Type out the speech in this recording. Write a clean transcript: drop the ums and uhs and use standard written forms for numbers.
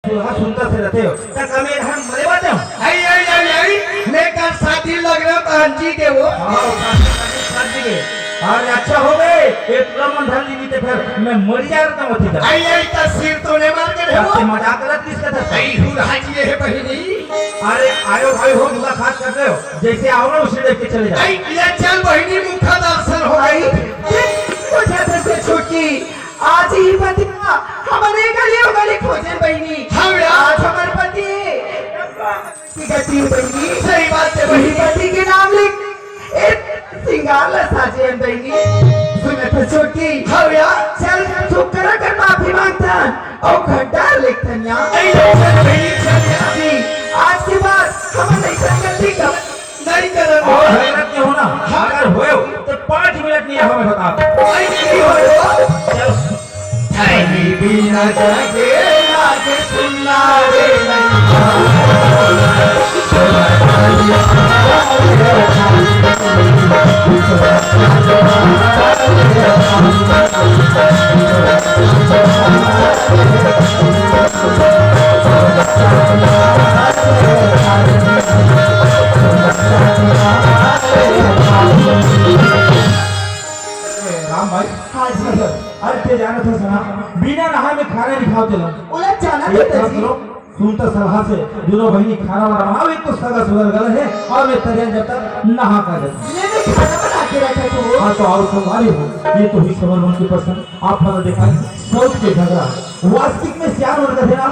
चूल्हा सुनता से रहते हो तक हमें हम मरे बाते हो आई मैं का साथी लग रहा कांची के वो शादी के अरे अच्छा हो गए एक मन धर ली तो फिर मैं मर जा रहा हूँ ठीक है आई तस्वीर तो ने मार के आपसे मजाक गलत किसका था आई हुआ जी है बहिनी अरे आयो भाई हो मुलाकात कर रहे हो जैसे आओ ना उसे देख के चले जाओ आई ये चल बहिनी मुखा दर्शन हो गई मुझे से छुट्टी आज ही पति हमारे गली खोजे बहनी हाँ यार आज हमारे पति की गति बहनी सही बात है वही बहिनी पति के नाम लिख एक सिंगार साजे बहनी सुने तो छुट्टी हाँ यार चल चुप करा कर माफी मांगता और घंटा लिखता यहाँ आई चल बहिनी चल यार जी आज के बाद हमारे संगति का नहीं करेंगे और हैरत नहीं होना अगर होए तो 5 मिनट नहीं हमें बता आई नहीं हो चलो आई बिना जागे लागे सुनना रे राम भाई हाँ जी अरे ते जाना था सुना बिना नहा में खाना नहीं खाओ चलो उलझ जाना एक काम जी करो सुनता सलाह से दोनों बहनी खाना वाना बनाओ एक तो सगा सुगर गल है और एक तरिया जब तक नहा कर देता ये भी खाना बना के रखा तो हाँ तो और संभाली हो ये तो ही खबर मन की पसंद आप हमें देखा साउथ के झगड़ा वास्तविक में सियार और गधे ना